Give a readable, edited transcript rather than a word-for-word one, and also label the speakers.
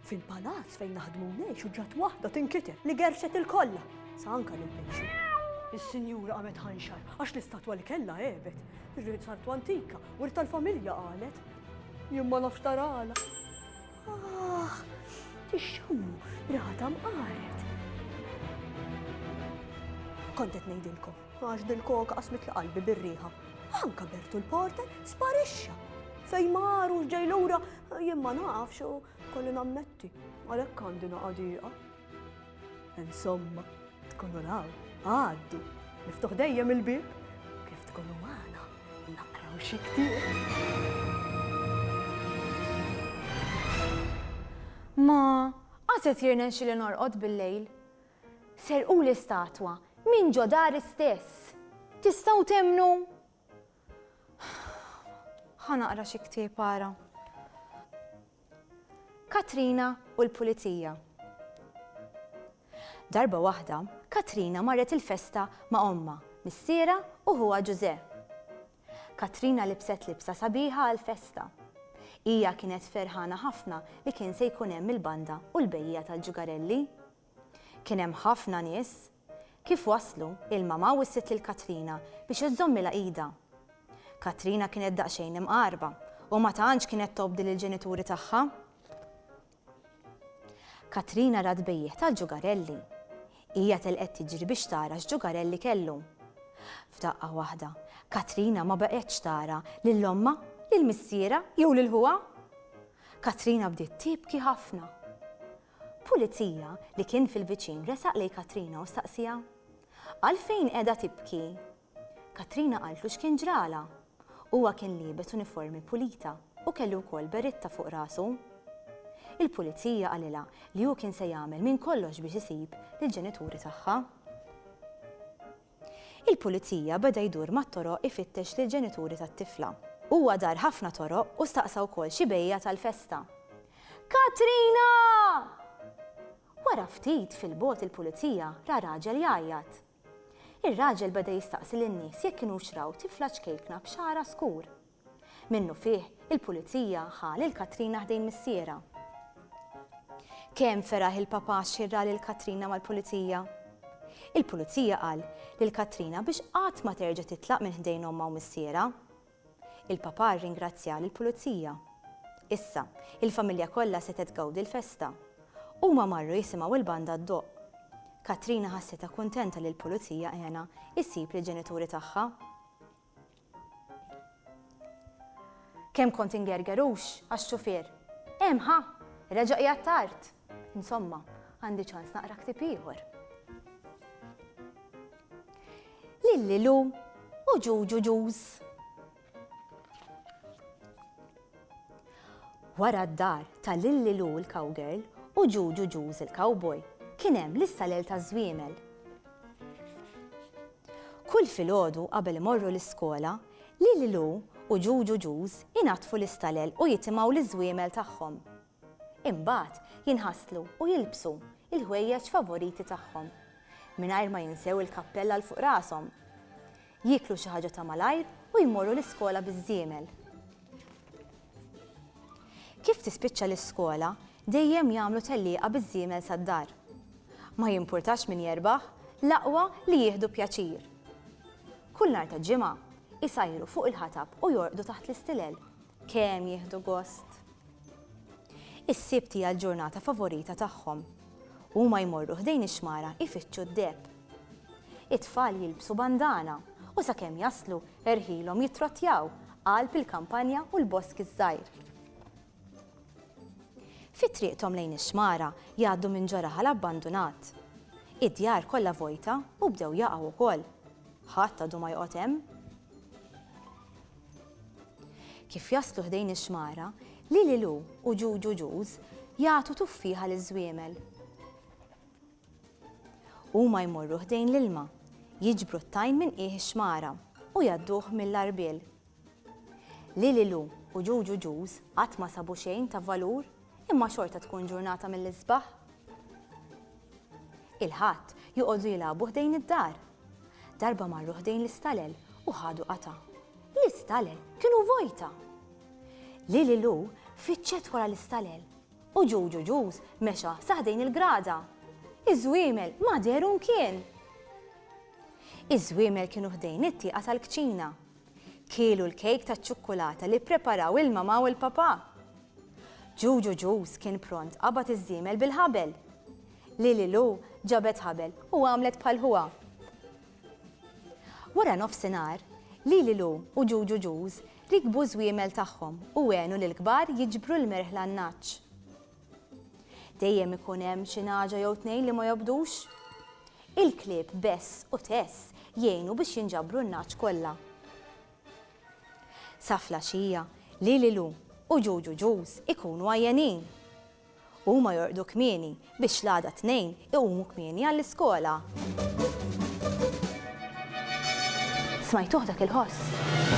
Speaker 1: Fil-palazz fejn naħdmu ngħixu ġat waħda tinkiter li gerxet il-kollha sa anke lill-pejxi. Is-sinjura qamet ħanxar għax l-istatwa li kellha għebet. Ir-rid sartu antika u tal-familja qalet. Jien ma nafx tarala. Tixxammu, rata mqaret. Kont qed ngħidilkom, għax dil-koka qasmet l-qalbi bir-riħa. Anka Bertu l-porter sparixxa. Fejn maru ġej lura jien ma nafx u kolli nammetti għalhekk għandi naqadiqa. Insomma, tkunu raw, għaddu, niftuħ dejjem il-bib, kif tkunu magħna naqraw xi ktieb.
Speaker 2: Ma, għaset jirnexxi li norqod bil-lejl. Serqu l-istatwa minn ġo dar istess. Tistgħu temnu? Ħanaqra xi ktieb ara. Katrina u l-Pulizija. Darba waħda, Katrina marret il-festa ma' omma, missiera u huwa Ġuże. Katrina libset libsa sabiħa għal-festa. Hija kienet ferħana ħafna li kien se jkun hemm il-banda u l-bejja tal-ġugarelli. Kien hemm ħafna nies. Kif waslu, il-mama wisset lil Katrina biex iżommilha ida. Katrina kienet daqsxejn imqarba u ma tantx kienet tobdi lill-ġenituri tagħha. Katrina rad bejjeħ tal-ġugarelli. Hija telqet tiġri biex tara x'ġugarelli kellu. F'daqqa waħda, Katrina ma baqgħetx tara lill-omma, lill-missiera jew lil huwa. Katrina bdiet tibki ħafna. Pulizija li kien fil-viċin resaq lej Katrina u staqsija. Għalfejn qiegħda tibki? Katrina qaltlu x'kien ġrala. Huwa kien liebet uniformi pulita u kellu wkoll beritta fuq rasu. Il-Pulizija qalilha li hu kien se jagħmel minn kollox biex isib lill-ġenituri tagħha. Il-Pulizija beda jdur mat-toroq ifittex lill-ġenituri tat-tifla. Huwa dar ħafna toroq u staqsa wkoll xi bejja tal-festa. Katrina! Wara ftit fil-bogħod il-Pulizija ra raġel jgħajjat. Ir-raġel beda jistaqsi lin-nies jekk kienux raw tifla ċkejkna b'xara skur. Minnu fih il-Pulizija ħal il-Katrina ħdejn missiera. Kemm feraħ il-papa xirra lil Katrina mal-Pulizija. Il-Pulizija qal lil Katrina biex qatt ma terġa' titlaq minn ħdejn omma u missiera. Il-papa rringrazzja lill-Pulizija. Issa, il-familja kollha setet tgawdi l-festa. Huma marru jisimgħu il-banda d-doq. Katrina ħasseta kuntenta li l-Pulizija għena issib lill-ġenituri tagħha. Kemm kont ingergerux għax-xufier. Ħa, reġa' qiegħed tard. Insomma, għandi ċans naqra ktieb ieħor. Lillilu u Ġuġu Ġuż. Wara d-dar ta' Lillilu l-cowgirl u Ġuġu Ġuż il-cowboy kien hemm l-istalel taż-żwiemel. Kull filgħodu qabel imorru l-iskola, Lillilu u Ġuġu Ġuż ingħatfu l-istalel u jitimgħu l-iżwiemel tagħhom. Imbagħad jinħasslu u jilbsu il-ħwejjeġ favoriti tagħhom mingħajr ma jinsew il-kappella l fuq rashom. Jieklu xi ħaġa ta' malajr u jmorru l-iskola biż-żiemel. Kif tispiċċa l-iskola, dejjem jagħmlu tellieqa biż-żiemel sad-dar. Ma jimpurtax min jerbaħ, l-aqwa li jieħdu pjaċir. Kull nhar ta' ġimgħa isajru fuq il-ħatab u jorqdu taħt l-istilel. Kemm jieħdu gost. Is-sibt hija l-ġurnata favorita tagħhom. Huma jmorru ħdejn ix-xmara ifittxu d-deb. It-tfal jilbsu bandana u sakemm jaslu erħilhom jittrottjaw qalb il-kampanja u l-bosk iż-żgħir. Fit-triqthom lejn ix-xmara jgħaddu minn ġaraħal abbandunat. Id-djar kollha vojta u bdew jaqgħu wkoll. Ħadd għadu ma joqgħod hemm. Kif jaslu ħdejn ix-xmara, Lillilu u Ġuġu Ġuż jagħtu tuffiħa liż-żwiemel. Huma jmorru ħdejn l-ilma, jiġbru t-tajn minn qiegħ ix-xmara u jgħadduh mill-arbiel. Lillilu u Ġuġu Ġuż qatt ma sabu xejn ta' valur imma xorta tkun ġurnata mill-isbaħ. Il-ħadd joqogħdu jilagħbu ħdejn id-dar. Darba marru ħdejn l-istalel u ħadu qata. L-istalel kienu vojta. Lillilu fitxet wara l-istalel u Ġuġu Ġuż mexa saħdejn il-grada. Iż-żwiemel ma deru kien. Iż-żwiemel kienu ħdejn it-tieqa tal-kċina. Kielu l-kejk taċ-ċukkulata li preparaw il-mama u l-papà. Ġuġu Ġuż kien pront qabad iż-żiemel bil-ħabel. Lililu ġabet ħabel u għamlet bħal huwa. Wara nofsinhar, Lililu u Ġuġu Ġuż rikbu żwiemel tagħhom u għenu lill-kbar jiġbru l-merħla n-naċċ. Dejjem ikun hemm xi ħaġa jew tnejn li ma jobdux? Il-klieb Bess u Tess jgħinu biex jinġabru n-naċċ kollha. Sa flaxija, Lililu u Ġuġu Ġuż ikunu għajjanin. Huma jorqdu kmieni biex l-għada tnejn iqumu kmieni għall-iskola. Smajtuh dak il-ħoss?